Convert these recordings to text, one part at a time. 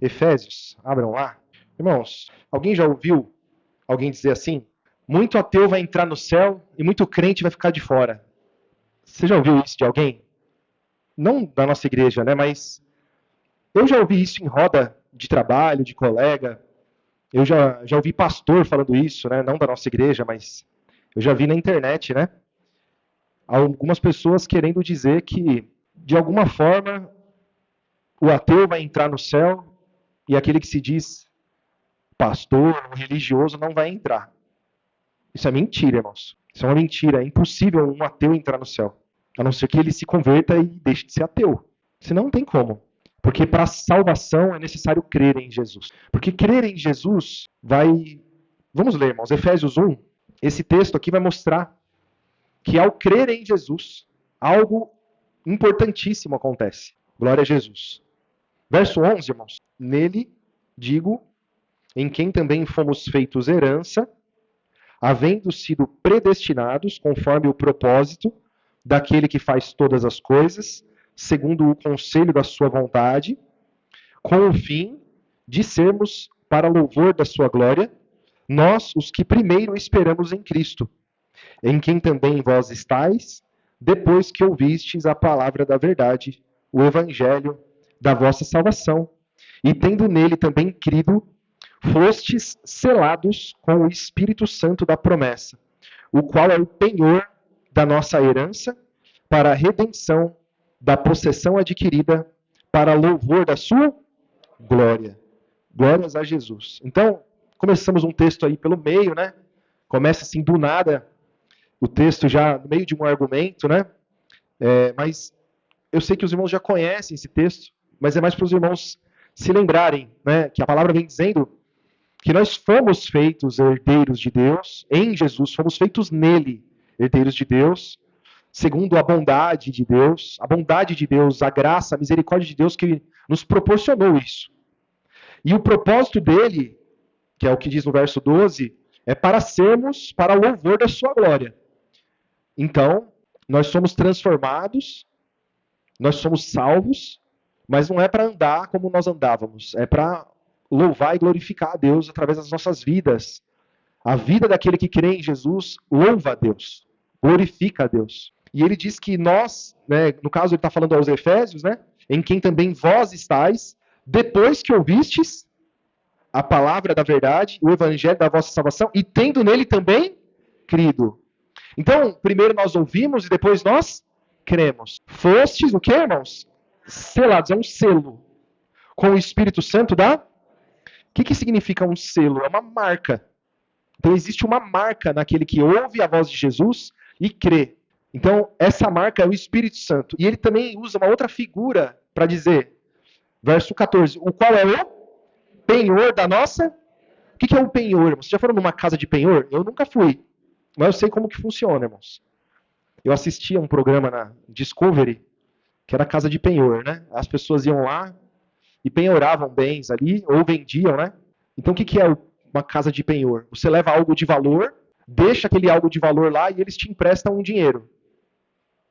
Efésios, abram lá. Irmãos, alguém já ouviu alguém dizer assim? Muito ateu vai entrar no céu e muito crente vai ficar de fora. Você já ouviu isso de alguém? Não da nossa igreja, né? Mas eu já ouvi isso em roda de trabalho, de colega. Eu já ouvi pastor falando isso, né? Não da nossa igreja, mas eu já vi na internet, né? Algumas pessoas querendo dizer que, de alguma forma, o ateu vai entrar no céu e aquele que se diz pastor ou religioso não vai entrar. Isso é mentira, irmãos. Isso é uma mentira. É impossível um ateu entrar no céu. A não ser que ele se converta e deixe de ser ateu. Senão não tem como. Porque para a salvação é necessário crer em Jesus. Porque crer em Jesus vai... Vamos ler, irmãos. Efésios 1. Esse texto aqui vai mostrar que ao crer em Jesus, algo importantíssimo acontece. Glória a Jesus. Verso 11, irmãos. Nele, digo, em quem também fomos feitos herança, havendo sido predestinados conforme o propósito daquele que faz todas as coisas, segundo o conselho da sua vontade, com o fim de sermos, para louvor da sua glória, nós os que primeiro esperamos em Cristo, em quem também vós estáis, depois que ouvistes a palavra da verdade, o evangelho da vossa salvação, e tendo nele também crido, fostes selados com o Espírito Santo da promessa, o qual é o penhor da nossa herança para a redenção da possessão adquirida para louvor da sua glória. Glórias a Jesus. Então, começamos um texto aí pelo meio, né? Começa assim do nada, o texto já no meio de um argumento, né? Mas eu sei que os irmãos já conhecem esse texto, mas é mais para os irmãos se lembrarem, né? Que a palavra vem dizendo que nós fomos feitos herdeiros de Deus, em Jesus, fomos feitos nele herdeiros de Deus, segundo a bondade de Deus, a graça, a misericórdia de Deus que nos proporcionou isso. E o propósito dele, que é o que diz no verso 12, é para sermos para o louvor da sua glória. Então, nós somos transformados, nós somos salvos, mas não é para andar como nós andávamos, é para louvar e glorificar a Deus através das nossas vidas. A vida daquele que crê em Jesus louva a Deus, glorifica a Deus. E ele diz que nós, né, no caso ele está falando aos Efésios, né, em quem também vós estáis, depois que ouvistes a palavra da verdade, o evangelho da vossa salvação, e tendo nele também crido. Então, primeiro nós ouvimos e depois nós cremos. Fostes o que, irmãos? Selados, é um selo. Com o Espírito Santo da... O que significa um selo? É uma marca. Então existe uma marca naquele que ouve a voz de Jesus e crê. Então essa marca é o Espírito Santo. E ele também usa uma outra figura para dizer, verso 14, o qual é o penhor da nossa... O que é um penhor, irmãos? Vocês já foram numa casa de penhor? Eu nunca fui, mas eu sei como que funciona, irmãos. Eu assistia um programa na Discovery, que era a casa de penhor, né? As pessoas iam lá e penhoravam bens ali, ou vendiam, né? Então o que é uma casa de penhor? Você leva algo de valor, deixa aquele algo de valor lá e eles te emprestam um dinheiro,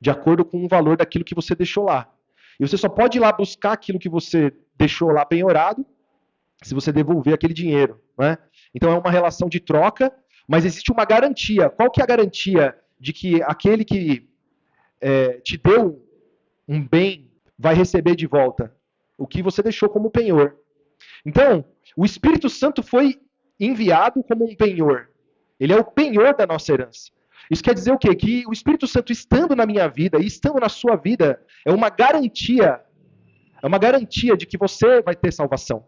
de acordo com o valor daquilo que você deixou lá. E você só pode ir lá buscar aquilo que você deixou lá penhorado, se você devolver aquele dinheiro, né? Então é uma relação de troca, mas existe uma garantia. Qual que é a garantia de que aquele que te deu um bem vai receber de volta? O que você deixou como penhor. Então, o Espírito Santo foi enviado como um penhor. Ele é o penhor da nossa herança. Isso quer dizer o quê? Que o Espírito Santo estando na minha vida e estando na sua vida é uma garantia de que você vai ter salvação.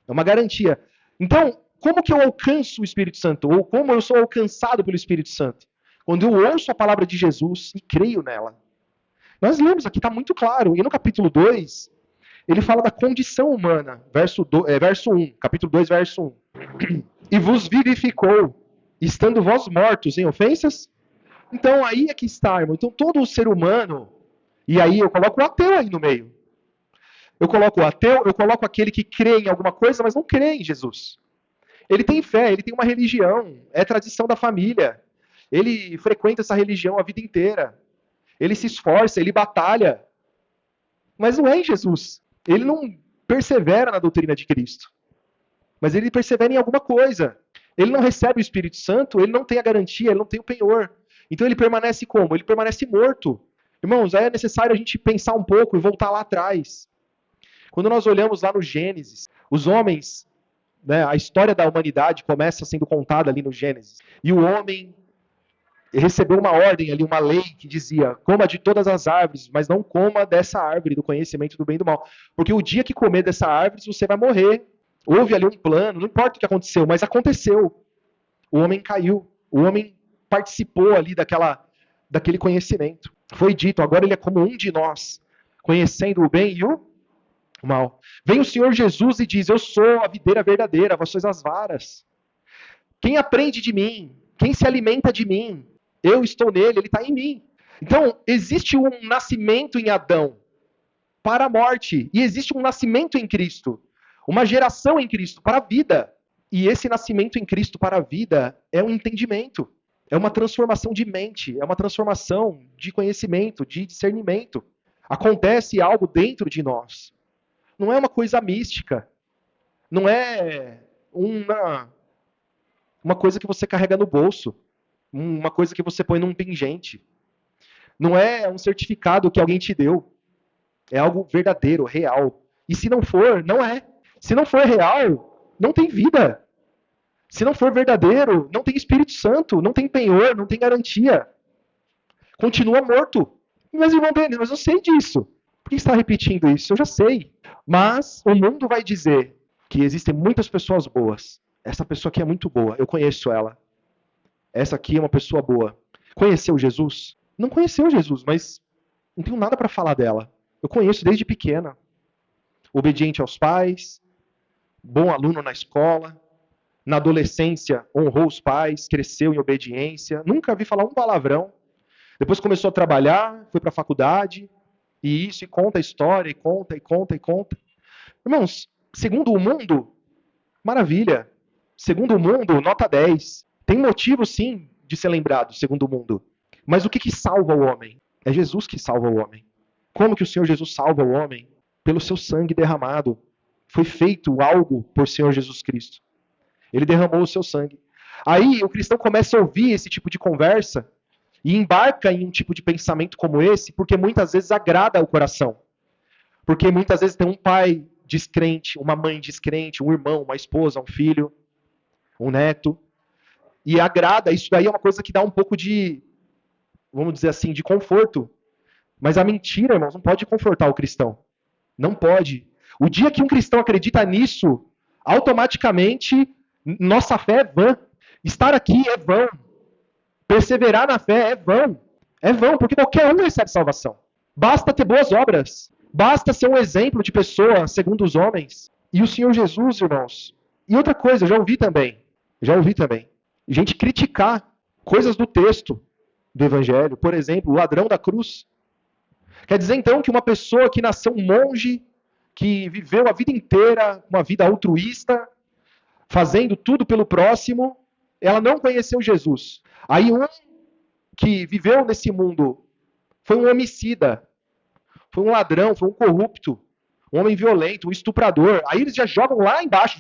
É uma garantia. Então, como que eu alcanço o Espírito Santo? Ou como eu sou alcançado pelo Espírito Santo? Quando eu ouço a palavra de Jesus e creio nela. Nós lemos aqui, está muito claro. E no capítulo 2, ele fala da condição humana. Verso 1, capítulo 2, verso 1. E vos vivificou, estando vós mortos em ofensas. Então aí é que está, irmão. Então todo o ser humano, e aí eu coloco o ateu aí no meio. Eu coloco o ateu, eu coloco aquele que crê em alguma coisa, mas não crê em Jesus. Ele tem fé, ele tem uma religião, é tradição da família. Ele frequenta essa religião a vida inteira. Ele se esforça, ele batalha. Mas não é em Jesus. Ele não persevera na doutrina de Cristo. Mas ele persevera em alguma coisa. Ele não recebe o Espírito Santo, ele não tem a garantia, ele não tem o penhor. Então ele permanece como? Ele permanece morto. Irmãos, aí é necessário a gente pensar um pouco e voltar lá atrás. Quando nós olhamos lá no Gênesis, os homens, né, a história da humanidade começa sendo contada ali no Gênesis. E o homem recebeu uma ordem ali, uma lei que dizia: coma de todas as árvores, mas não coma dessa árvore do conhecimento do bem e do mal. Porque o dia que comer dessa árvore, você vai morrer. Houve ali um plano, não importa o que aconteceu, mas aconteceu. O homem caiu, o homem participou ali daquele conhecimento. Foi dito, agora ele é como um de nós, conhecendo o bem e o mal. Vem o Senhor Jesus e diz: eu sou a videira verdadeira, vós sois as varas. Quem aprende de mim, quem se alimenta de mim, eu estou nele, ele está em mim. Então, existe um nascimento em Adão para a morte, e existe um nascimento em Cristo, uma geração em Cristo para a vida. E esse nascimento em Cristo para a vida é um entendimento, é uma transformação de mente, é uma transformação de conhecimento, de discernimento. Acontece algo dentro de nós. Não é uma coisa mística, não é uma coisa que você carrega no bolso, uma coisa que você põe num pingente. Não é um certificado que alguém te deu. É algo verdadeiro, real. E se não for, não é. Se não for real, não tem vida. Se não for verdadeiro, não tem Espírito Santo, não tem penhor, não tem garantia. Continua morto. Mas, irmão Denis, mas eu sei disso. Por que você está repetindo isso? Eu já sei. Mas o mundo vai dizer que existem muitas pessoas boas. Essa pessoa aqui é muito boa, eu conheço ela. Essa aqui é uma pessoa boa. Conheceu Jesus? Não conheceu Jesus, mas não tenho nada para falar dela. Eu conheço desde pequena. Obediente aos pais, bom aluno na escola, na adolescência honrou os pais, cresceu em obediência, nunca vi falar um palavrão. Depois começou a trabalhar, foi para a faculdade, e conta a história, e conta. Irmãos, segundo o mundo, maravilha. Segundo o mundo, nota 10. Tem motivo, sim, de ser lembrado, segundo o mundo. Mas o que salva o homem? É Jesus que salva o homem. Como que o Senhor Jesus salva o homem? Pelo seu sangue derramado. Foi feito algo por Senhor Jesus Cristo. Ele derramou o seu sangue. Aí o cristão começa a ouvir esse tipo de conversa e embarca em um tipo de pensamento como esse, porque muitas vezes agrada ao coração. Porque muitas vezes tem um pai descrente, uma mãe descrente, um irmão, uma esposa, um filho, um neto. E agrada, isso daí é uma coisa que dá um pouco de, vamos dizer assim, de conforto. Mas a mentira, irmãos, não pode confortar o cristão. Não pode. O dia que um cristão acredita nisso, automaticamente nossa fé é vã. Estar aqui é vão. Perseverar na fé é vão. É vão, porque qualquer um recebe salvação. Basta ter boas obras. Basta ser um exemplo de pessoa segundo os homens. E o Senhor Jesus, irmãos. E outra coisa, eu já ouvi também. Gente criticar coisas do texto do Evangelho. Por exemplo, o ladrão da cruz. Quer dizer, então, que uma pessoa que nasceu um monge, que viveu a vida inteira uma vida altruísta, fazendo tudo pelo próximo, ela não conheceu Jesus. Aí um que viveu nesse mundo foi um homicida, foi um ladrão, foi um corrupto, um homem violento, um estuprador. Aí eles já jogam lá embaixo,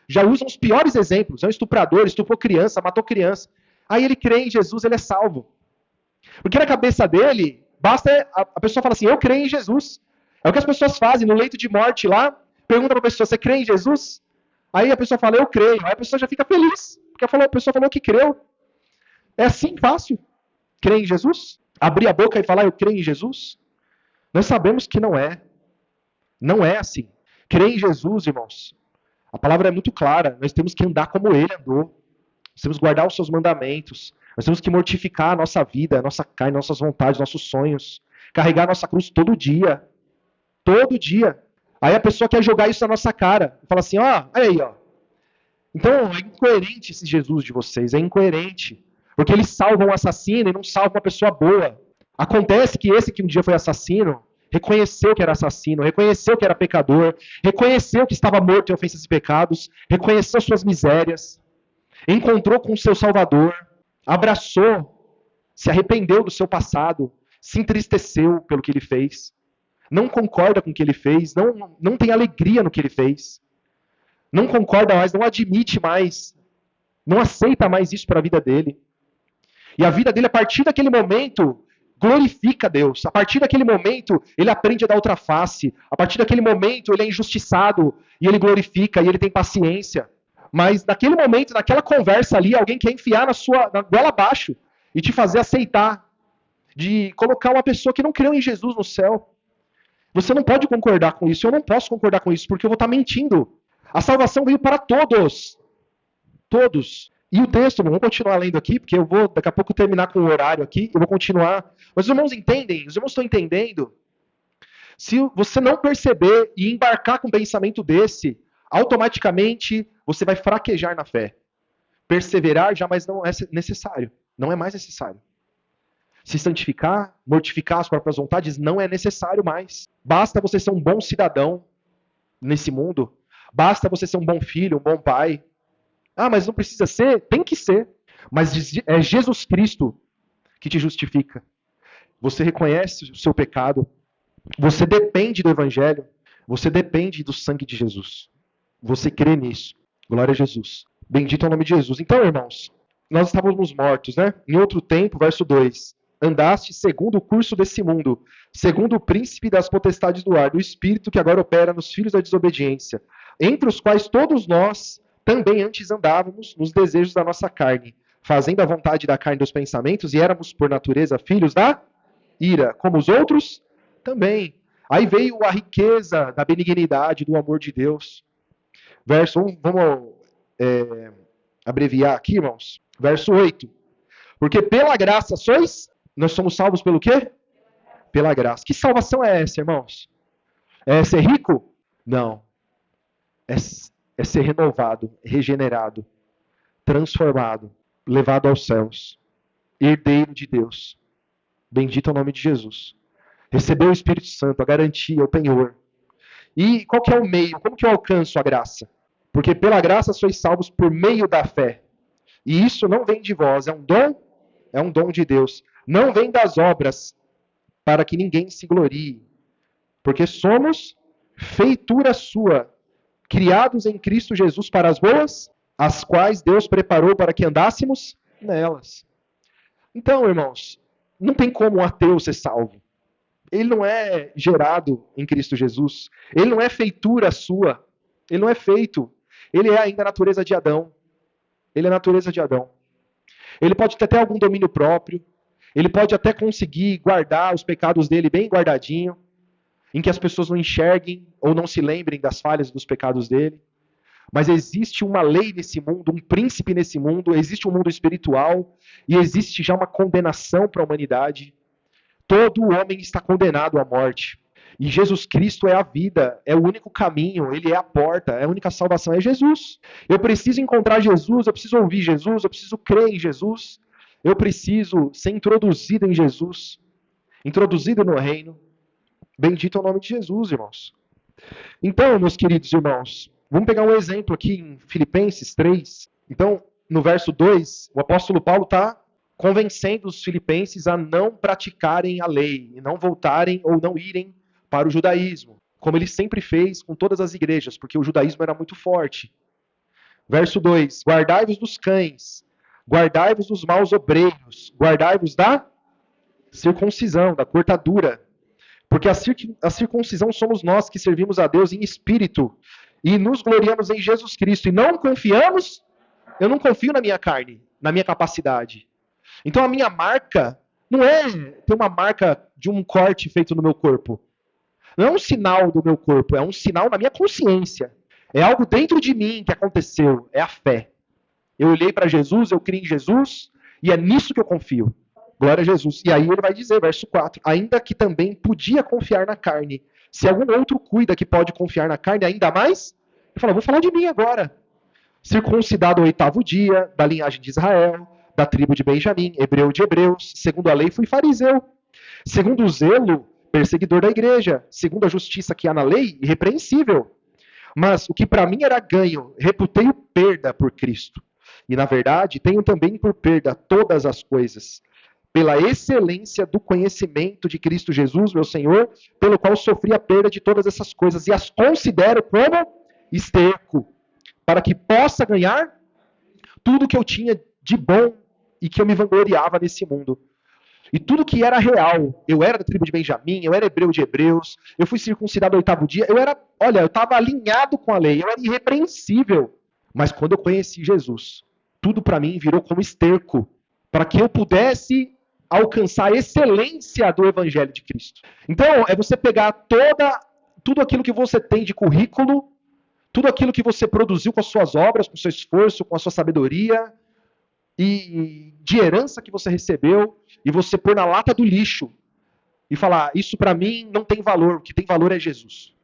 já usam os piores exemplos. É um estuprador, estuprou criança, matou criança. Aí ele crê em Jesus, ele é salvo. Porque na cabeça dele, basta a pessoa fala assim, eu creio em Jesus. É o que as pessoas fazem no leito de morte lá. Pergunta para a pessoa, você crê em Jesus? Aí a pessoa fala, eu creio. Aí a pessoa já fica feliz, porque a pessoa falou que creu. É assim, fácil. Crer em Jesus? Abrir a boca e falar, eu creio em Jesus? Nós sabemos que não é. Não é assim. Crer em Jesus, irmãos. A palavra é muito clara. Nós temos que andar como ele andou. Nós temos que guardar os seus mandamentos. Nós temos que mortificar a nossa vida, a nossa carne, nossas vontades, nossos sonhos. Carregar a nossa cruz todo dia. Todo dia. Aí a pessoa quer jogar isso na nossa cara. Fala assim, olha aí, ó. Então, é incoerente esse Jesus de vocês. É incoerente. Porque eles salvam um assassino e não salvam uma pessoa boa. Acontece que esse que um dia foi assassino, reconheceu que era assassino, reconheceu que era pecador, reconheceu que estava morto em ofensas e pecados, reconheceu suas misérias, encontrou com o seu Salvador, abraçou, se arrependeu do seu passado, se entristeceu pelo que ele fez. não concorda com o que ele fez, não tem alegria no que ele fez, não concorda mais, não admite mais, não aceita mais isso para a vida dele. E a vida dele, a partir daquele momento, glorifica a Deus. A partir daquele momento, ele aprende a dar outra face. A partir daquele momento, ele é injustiçado e ele glorifica e ele tem paciência. Mas naquele momento, naquela conversa ali, alguém quer enfiar na goela abaixo e te fazer aceitar de colocar uma pessoa que não creu em Jesus no céu. Você não pode concordar com isso, eu não posso concordar com isso, porque eu vou estar mentindo. A salvação veio para todos. Todos. E o texto, vamos continuar lendo aqui, porque eu vou daqui a pouco terminar com o horário aqui, eu vou continuar. Mas os irmãos entendem? Os irmãos estão entendendo? Se você não perceber e embarcar com um pensamento desse, automaticamente você vai fraquejar na fé. Perseverar jamais não é necessário. Não é mais necessário. Se santificar, mortificar as próprias vontades, não é necessário mais. Basta você ser um bom cidadão nesse mundo. Basta você ser um bom filho, um bom pai. Ah, mas não precisa ser? Tem que ser. Mas é Jesus Cristo que te justifica. Você reconhece o seu pecado. Você depende do Evangelho. Você depende do sangue de Jesus. Você crê nisso. Glória a Jesus. Bendito é o nome de Jesus. Então, irmãos, nós estávamos mortos, né? Em outro tempo, verso 2. Andaste segundo o curso desse mundo, segundo o príncipe das potestades do ar, do espírito que agora opera nos filhos da desobediência, entre os quais todos nós também antes andávamos nos desejos da nossa carne, fazendo a vontade da carne dos pensamentos, e éramos, por natureza, filhos da ira, como os outros também. Aí veio a riqueza da benignidade, do amor de Deus. Verso 1, vamos abreviar aqui, irmãos. Verso 8. Porque pela graça sois... Nós somos salvos pelo quê? Pela graça. Que salvação é essa, irmãos? É ser rico? Não. É ser renovado, regenerado, transformado, levado aos céus. Herdeiro de Deus. Bendito é o nome de Jesus. Recebeu o Espírito Santo, a garantia, o penhor. E qual que é o meio? Como que eu alcanço a graça? Porque pela graça sois salvos por meio da fé. E isso não vem de vós, é um dom de Deus. Não vem das obras, para que ninguém se glorie. Porque somos feitura sua, criados em Cristo Jesus para as boas, as quais Deus preparou para que andássemos nelas. Então, irmãos, não tem como um ateu ser salvo. Ele não é gerado em Cristo Jesus. Ele não é feitura sua. Ele não é feito. Ele é ainda a natureza de Adão. Ele é a natureza de Adão. Ele pode ter até algum domínio próprio. Ele pode até conseguir guardar os pecados dele bem guardadinho, em que as pessoas não enxerguem ou não se lembrem das falhas e dos pecados dele. Mas existe uma lei nesse mundo, um príncipe nesse mundo, existe um mundo espiritual e existe já uma condenação para a humanidade. Todo homem está condenado à morte. E Jesus Cristo é a vida, é o único caminho, ele é a porta, a única salvação é Jesus. Eu preciso encontrar Jesus, eu preciso ouvir Jesus, eu preciso crer em Jesus. Eu preciso ser introduzido em Jesus, introduzido no reino. Bendito é o nome de Jesus, irmãos. Então, meus queridos irmãos, vamos pegar um exemplo aqui em Filipenses 3. Então, no verso 2, o apóstolo Paulo está convencendo os filipenses a não praticarem a lei, e não voltarem ou não irem para o judaísmo, como ele sempre fez com todas as igrejas, porque o judaísmo era muito forte. Verso 2, guardai-vos dos cães, guardai-vos dos maus obreiros, guardai-vos da circuncisão, da cortadura. Porque a circuncisão somos nós que servimos a Deus em espírito e nos gloriamos em Jesus Cristo. E não confiamos, eu não confio na minha carne, na minha capacidade. Então a minha marca não é ter uma marca de um corte feito no meu corpo. Não é um sinal do meu corpo, é um sinal na minha consciência. É algo dentro de mim que aconteceu, é a fé. Eu olhei para Jesus, eu criei em Jesus, e é nisso que eu confio. Glória a Jesus. E aí ele vai dizer, verso 4, ainda que também podia confiar na carne. Se algum outro cuida que pode confiar na carne, ainda mais, ele fala, vou falar de mim agora. Circuncidado ao 8º dia, da linhagem de Israel, da tribo de Benjamim, hebreu de hebreus, segundo a lei fui fariseu. Segundo o zelo, perseguidor da igreja. Segundo a justiça que há na lei, irrepreensível. Mas o que para mim era ganho, reputei-o perda por Cristo. E, na verdade, tenho também por perda todas as coisas, pela excelência do conhecimento de Cristo Jesus, meu Senhor, pelo qual sofri a perda de todas essas coisas e as considero como esterco, para que possa ganhar tudo que eu tinha de bom e que eu me vangloriava nesse mundo. E tudo que era real, eu era da tribo de Benjamim, eu era hebreu de hebreus, eu fui circuncidado ao 8º dia, eu estava alinhado com a lei, eu era irrepreensível. Mas quando eu conheci Jesus, tudo para mim virou como esterco, para que eu pudesse alcançar a excelência do Evangelho de Cristo. Então, é você pegar tudo aquilo que você tem de currículo, tudo aquilo que você produziu com as suas obras, com o seu esforço, com a sua sabedoria, e de herança que você recebeu, e você pôr na lata do lixo, e falar, isso para mim não tem valor, o que tem valor é Jesus.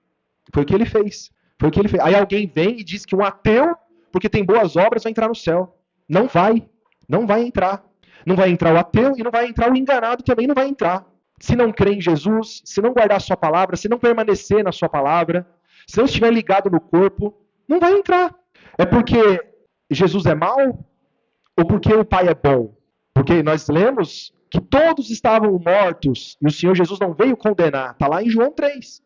Foi o que ele fez. Foi o que ele fez. Aí alguém vem e diz que um ateu, porque tem boas obras, vai entrar no céu. Não vai. Não vai entrar. Não vai entrar o ateu e não vai entrar o enganado, também não vai entrar. Se não crê em Jesus, se não guardar a sua palavra, se não permanecer na sua palavra, se não estiver ligado no corpo, não vai entrar. É porque Jesus é mau ou porque o Pai é bom? Porque nós lemos que todos estavam mortos e o Senhor Jesus não veio condenar. Está lá em João 3.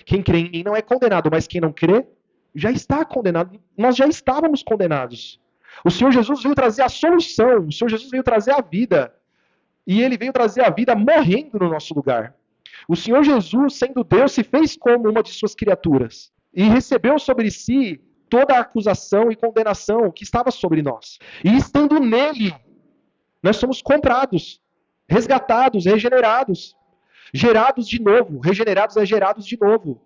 Quem crê em mim não é condenado, mas quem não crê já está condenado. Nós já estávamos condenados. O Senhor Jesus veio trazer a solução. O Senhor Jesus veio trazer a vida. E ele veio trazer a vida morrendo no nosso lugar. O Senhor Jesus, sendo Deus, se fez como uma de suas criaturas. E recebeu sobre si toda a acusação e condenação que estava sobre nós. E estando nele, nós somos comprados, resgatados, regenerados, gerados de novo. Regenerados é gerados de novo.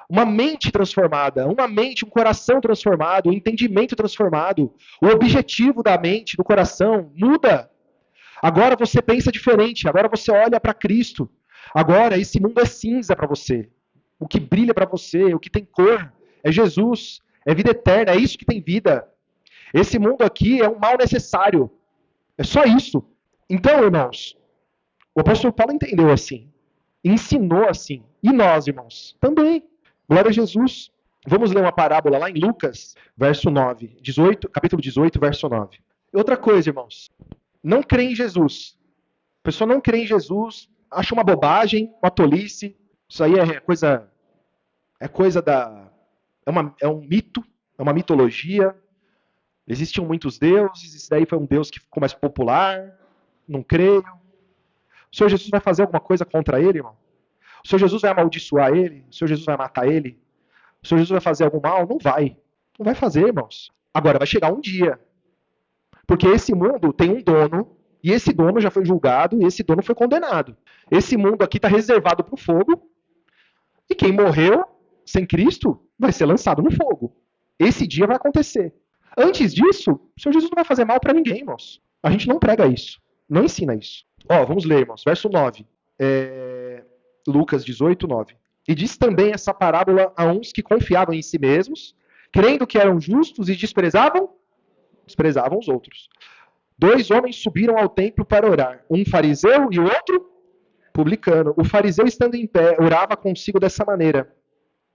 Uma mente transformada, um coração transformado, um entendimento transformado. O objetivo da mente, do coração, muda. Agora você pensa diferente, agora você olha para Cristo. Agora esse mundo é cinza para você. O que brilha para você, o que tem cor, é Jesus, é vida eterna, é isso que tem vida. Esse mundo aqui é um mal necessário. É só isso. Então, irmãos, o apóstolo Paulo entendeu assim, ensinou assim. E nós, irmãos, também. Glória a Jesus. Vamos ler uma parábola lá em Lucas, verso 9, capítulo 18, verso 9. Outra coisa, irmãos, não crê em Jesus. A pessoa não crê em Jesus, acha uma bobagem, uma tolice. Isso aí é um mito, é uma mitologia. Existiam muitos deuses, esse daí foi um Deus que ficou mais popular. Não creio. O Senhor Jesus vai fazer alguma coisa contra ele, irmão? O Senhor Jesus vai amaldiçoar ele? O Senhor Jesus vai matar ele? O Senhor Jesus vai fazer algum mal? Não vai. Não vai fazer, irmãos. Agora, vai chegar um dia. Porque esse mundo tem um dono, e esse dono já foi julgado, e esse dono foi condenado. Esse mundo aqui está reservado para o fogo, e quem morreu sem Cristo vai ser lançado no fogo. Esse dia vai acontecer. Antes disso, o Senhor Jesus não vai fazer mal para ninguém, irmãos. A gente não prega isso. Não ensina isso. Vamos ler, irmãos. Verso 9. Lucas 18, 9. E disse também essa parábola a uns que confiavam em si mesmos, crendo que eram justos e desprezavam os outros. 2 homens subiram ao templo para orar, um fariseu e o outro publicano. O fariseu, estando em pé, orava consigo dessa maneira: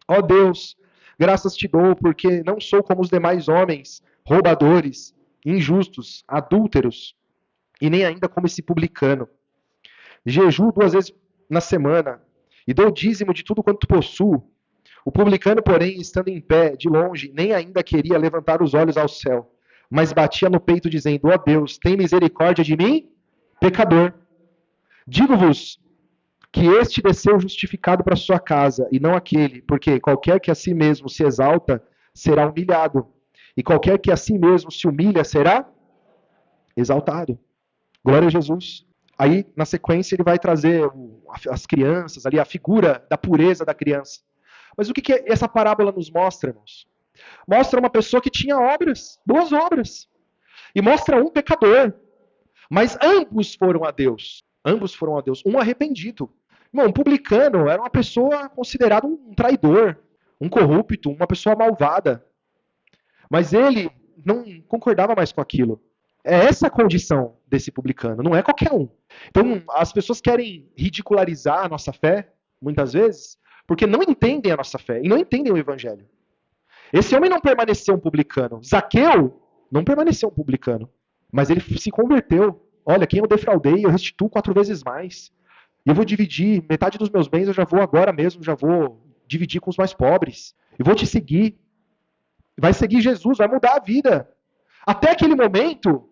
ó Deus, graças te dou, porque não sou como os demais homens, roubadores, injustos, adúlteros, e nem ainda como esse publicano. Jejuo 2 vezes na semana, e dou dízimo de tudo quanto possuo. O publicano, porém, estando em pé, de longe, nem ainda queria levantar os olhos ao céu, mas batia no peito, dizendo: ó Deus, tem misericórdia de mim, pecador. Digo-vos que este desceu justificado para sua casa, e não aquele, porque qualquer que a si mesmo se exalta, será humilhado, e qualquer que a si mesmo se humilha, será exaltado. Glória a Jesus. Aí, na sequência, ele vai trazer as crianças ali, a figura da pureza da criança. Mas o que essa parábola nos mostra, irmãos? Mostra uma pessoa que tinha obras, boas obras. E mostra um pecador. Mas ambos foram a Deus. Ambos foram a Deus. Um arrependido. Irmão, um publicano era uma pessoa considerada um traidor, um corrupto, uma pessoa malvada. Mas ele não concordava mais com aquilo. É essa a condição desse publicano, não é qualquer um. Então, as pessoas querem ridicularizar a nossa fé, muitas vezes, porque não entendem a nossa fé e não entendem o evangelho. Esse homem não permaneceu um publicano. Zaqueu não permaneceu um publicano, mas ele se converteu. olha, quem eu defraudei, eu restituo 4 vezes mais. E eu vou dividir, metade dos meus bens eu já vou agora mesmo, já vou dividir com os mais pobres. E vou te seguir. Vai seguir Jesus, vai mudar a vida. Até aquele momento,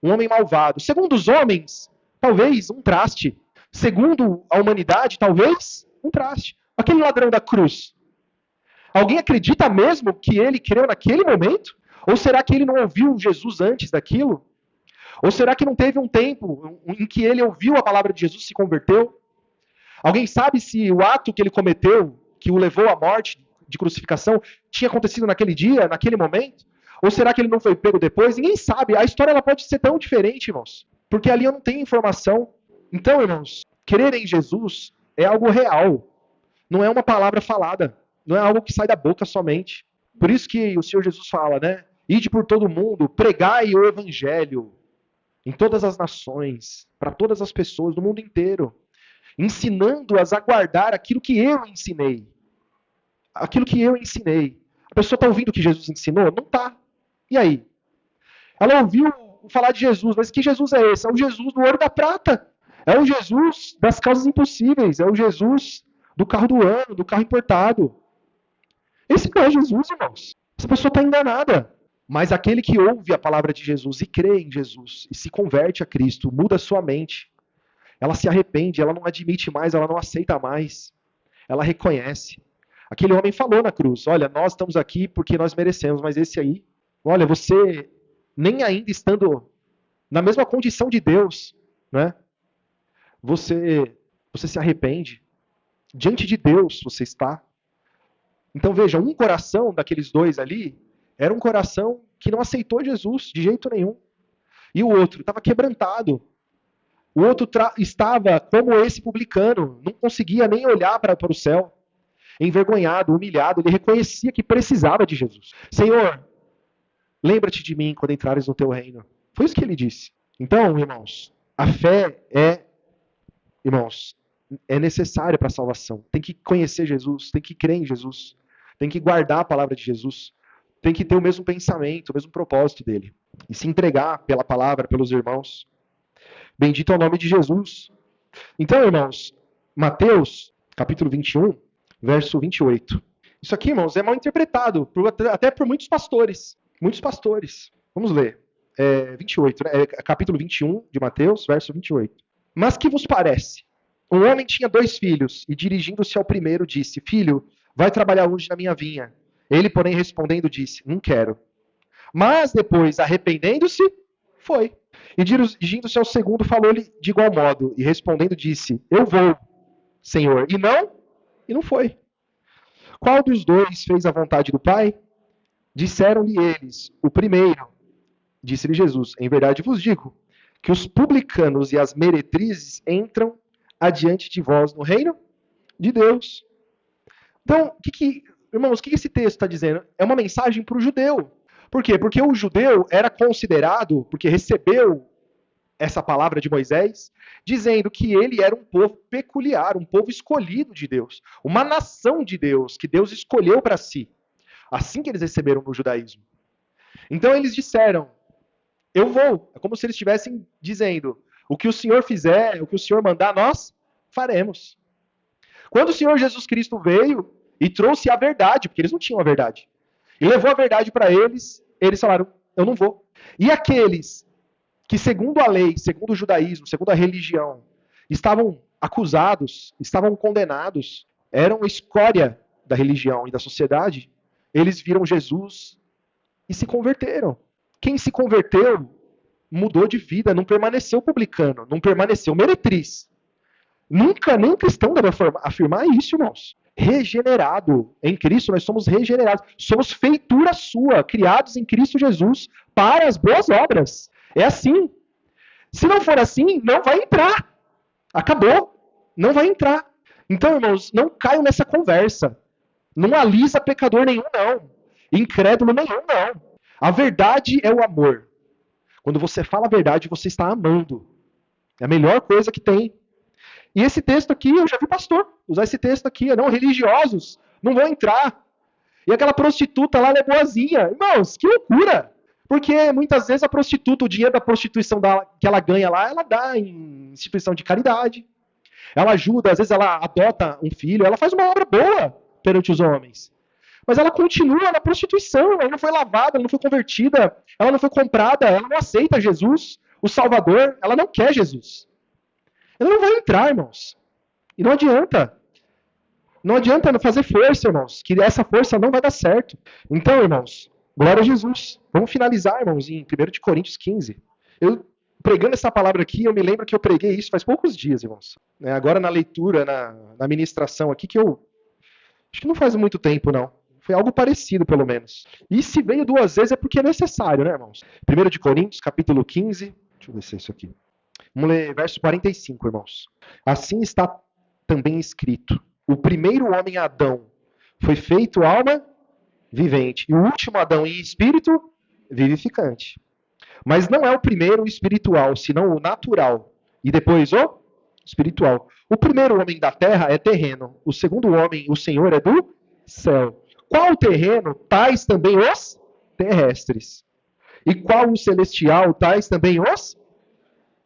um homem malvado. Segundo os homens, talvez um traste. Segundo a humanidade, talvez um traste. Aquele ladrão da cruz. Alguém acredita mesmo que ele creu naquele momento? Ou será que ele não ouviu Jesus antes daquilo? Ou será que não teve um tempo em que ele ouviu a palavra de Jesus e se converteu? Alguém sabe se o ato que ele cometeu, que o levou à morte de crucificação, tinha acontecido naquele dia, naquele momento? Ou será que ele não foi pego depois? Ninguém sabe. A história ela pode ser tão diferente, irmãos. Porque ali eu não tenho informação. Então, irmãos, crer em Jesus é algo real. Não é uma palavra falada. Não é algo que sai da boca somente. Por isso que o Senhor Jesus fala, né? Ide por todo mundo, pregai o evangelho em todas as nações, para todas as pessoas do mundo inteiro, ensinando-as a guardar aquilo que eu ensinei. Aquilo que eu ensinei. A pessoa está ouvindo o que Jesus ensinou? Não está. E aí? Ela ouviu falar de Jesus, mas que Jesus é esse? É o Jesus do ouro da prata. É o Jesus das causas impossíveis. É o Jesus do carro do ano, do carro importado. Esse não é Jesus, irmãos. Essa pessoa está enganada. Mas aquele que ouve a palavra de Jesus e crê em Jesus e se converte a Cristo, muda a sua mente. Ela se arrepende, ela não admite mais, ela não aceita mais. Ela reconhece. Aquele homem falou na cruz, olha, nós estamos aqui porque nós merecemos, mas esse aí, olha, você nem ainda estando na mesma condição de Deus, né? Você se arrepende. Diante de Deus você está. Então veja, um coração daqueles dois ali era um coração que não aceitou Jesus de jeito nenhum. E o outro estava quebrantado. O outro estava como esse publicano, não conseguia nem olhar para o céu. Envergonhado, humilhado, ele reconhecia que precisava de Jesus. Senhor, lembra-te de mim quando entrares no teu reino. Foi isso que ele disse. Então, irmãos, a fé é necessária para a salvação. Tem que conhecer Jesus, tem que crer em Jesus, tem que guardar a palavra de Jesus, tem que ter o mesmo pensamento, o mesmo propósito dele. E se entregar pela palavra, pelos irmãos. Bendito é o nome de Jesus. Então, irmãos, Mateus, capítulo 21, verso 28. Isso aqui, irmãos, é mal interpretado, até por muitos pastores. Muitos pastores. Vamos ler. 28, né? Capítulo 21 de Mateus, verso 28. Mas que vos parece? Um homem tinha 2 filhos, e dirigindo-se ao primeiro, disse, filho, vai trabalhar hoje na minha vinha. Ele, porém, respondendo, disse, não quero. Mas depois, arrependendo-se, foi. E dirigindo-se ao segundo, falou-lhe de igual modo, e respondendo, disse, eu vou, Senhor. E não foi. Qual dos dois fez a vontade do Pai? Disseram-lhe eles, o primeiro. Disse-lhe Jesus, em verdade vos digo, que os publicanos e as meretrizes entram adiante de vós no reino de Deus. Então, irmãos, o que esse texto está dizendo? É uma mensagem para o judeu. Por quê? Porque o judeu era considerado, porque recebeu essa palavra de Moisés, dizendo que ele era um povo peculiar, um povo escolhido de Deus, uma nação de Deus, que Deus escolheu para si. Assim que eles receberam no judaísmo. Então eles disseram, eu vou. É como se eles estivessem dizendo, o que o Senhor fizer, o que o Senhor mandar, nós faremos. Quando o Senhor Jesus Cristo veio e trouxe a verdade, porque eles não tinham a verdade, e levou a verdade para eles, eles falaram, eu não vou. E aqueles que, segundo a lei, segundo o judaísmo, segundo a religião, estavam acusados, estavam condenados, eram a escória da religião e da sociedade, eles viram Jesus e se converteram. Quem se converteu mudou de vida, não permaneceu publicano, não permaneceu meretriz. Nunca nem cristão deve afirmar isso, irmãos. Regenerado. Em Cristo nós somos regenerados. Somos feitura sua, criados em Cristo Jesus para as boas obras. É assim. Se não for assim, não vai entrar. Acabou. Não vai entrar. Então, irmãos, não caiam nessa conversa. Não alisa pecador nenhum, não. Incrédulo nenhum, não. A verdade é o amor. Quando você fala a verdade, você está amando. É a melhor coisa que tem. E esse texto aqui, eu já vi pastor usar esse texto aqui. Não, religiosos não vão entrar. E aquela prostituta lá, ela é boazinha. Irmãos, que loucura. Porque muitas vezes a prostituta, o dinheiro da prostituição que ela ganha lá, ela dá em instituição de caridade. Ela ajuda, às vezes ela adota um filho, ela faz uma obra boa perante os homens. Mas ela continua na prostituição, ela não foi lavada, ela não foi convertida, ela não foi comprada, ela não aceita Jesus, o Salvador, ela não quer Jesus. Ela não vai entrar, irmãos. E não adianta. Não adianta não fazer força, irmãos, que essa força não vai dar certo. Então, irmãos, glória a Jesus. Vamos finalizar, irmãos, em 1 de Coríntios 15. Eu, pregando essa palavra aqui, eu me lembro que eu preguei isso faz poucos dias, irmãos. Agora na leitura, na ministração aqui, que eu acho que não faz muito tempo, não. Foi algo parecido, pelo menos. E se veio duas vezes é porque é necessário, né, irmãos? 1 de Coríntios, capítulo 15. Deixa eu ver se é isso aqui. Vamos ler verso 45, irmãos. Assim está também escrito: o primeiro homem, Adão, foi feito alma vivente, e o último Adão em espírito vivificante. Mas não é o primeiro o espiritual, senão o natural, e depois o espiritual. O primeiro homem da terra é terreno, o segundo homem, o Senhor, é do céu. Qual terreno? Tais também os terrestres. E qual o celestial? Tais também os...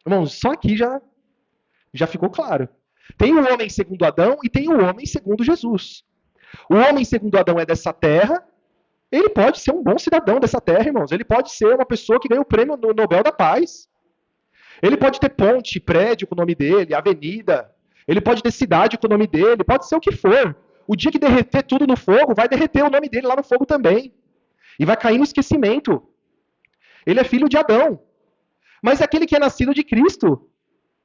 Irmãos, só aqui já ficou claro. Tem o homem segundo Adão e tem o homem segundo Jesus. O homem segundo Adão é dessa terra. Ele pode ser um bom cidadão dessa terra, irmãos. Ele pode ser uma pessoa que ganha o prêmio Nobel da Paz. Ele pode ter ponte, prédio com o nome dele, avenida. Ele pode ter cidade com o nome dele. Pode ser o que for. O dia que derreter tudo no fogo, vai derreter o nome dele lá no fogo também. E vai cair no esquecimento. Ele é filho de Adão. Mas aquele que é nascido de Cristo,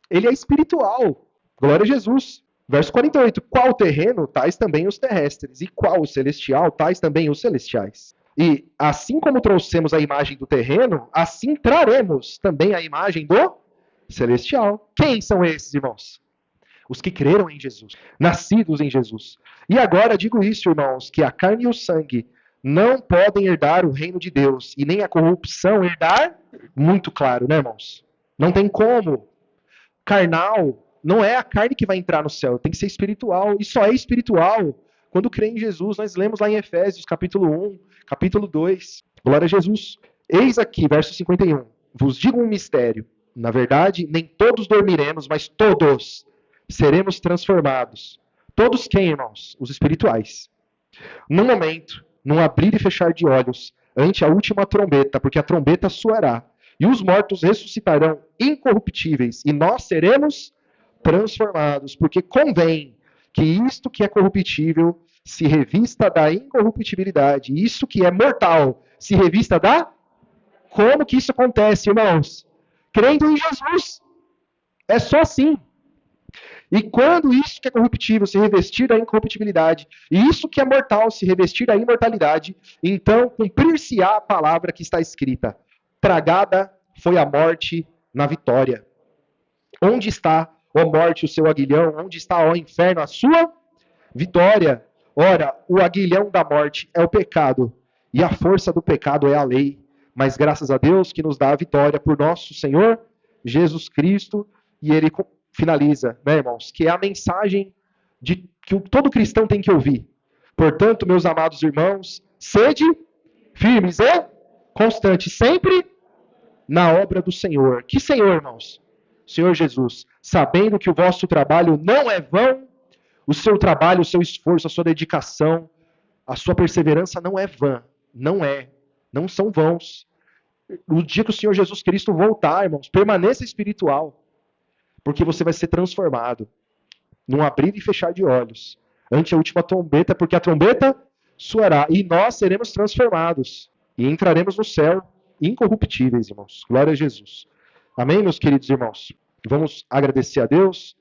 ele é espiritual. Glória a Jesus. Verso 48. Qual terreno? Tais também os terrestres. E qual o celestial? Tais também os celestiais. E assim como trouxemos a imagem do terreno, assim traremos também a imagem do celestial. Quem são esses, irmãos? Os que creram em Jesus, nascidos em Jesus. E agora digo isso, irmãos, que a carne e o sangue não podem herdar o reino de Deus, e nem a corrupção herdar, muito claro, né, irmãos? Não tem como. Carnal não é a carne que vai entrar no céu, tem que ser espiritual, e só é espiritual quando crê em Jesus. Nós lemos lá em Efésios, capítulo 1, capítulo 2. Glória a Jesus. Eis aqui, verso 51. Vos digo um mistério. Na verdade, nem todos dormiremos, mas todos seremos transformados. Todos quem, irmãos? Os espirituais. Num momento, num abrir e fechar de olhos, ante a última trombeta, porque a trombeta soará, e os mortos ressuscitarão incorruptíveis, e nós seremos transformados, porque convém que isto que é corruptível se revista da incorruptibilidade, e isso que é mortal se revista da... Como que isso acontece, irmãos? Crendo em Jesus. É só assim. E quando isso que é corruptível se revestir da incorruptibilidade, e isso que é mortal se revestir da imortalidade, então cumprir-se-á a palavra que está escrita: tragada foi a morte na vitória. Onde está, ó morte, o seu aguilhão? Onde está, ó inferno, a sua vitória? Ora, o aguilhão da morte é o pecado, e a força do pecado é a lei. Mas graças a Deus que nos dá a vitória por nosso Senhor Jesus Cristo. E ele finaliza, né, irmãos, que é a mensagem que todo cristão tem que ouvir. Portanto, meus amados irmãos, sede firmes e constantes, sempre na obra do Senhor. Que Senhor, irmãos? Senhor Jesus, sabendo que o vosso trabalho não é vão, o seu trabalho, o seu esforço, a sua dedicação, a sua perseverança não é vã, não são vãos. No dia que o Senhor Jesus Cristo voltar, irmãos, permaneça espiritual, porque você vai ser transformado num abrir e fechar de olhos, ante a última trombeta, porque a trombeta soará, e nós seremos transformados, e entraremos no céu incorruptíveis, irmãos. Glória a Jesus. Amém, meus queridos irmãos? Vamos agradecer a Deus.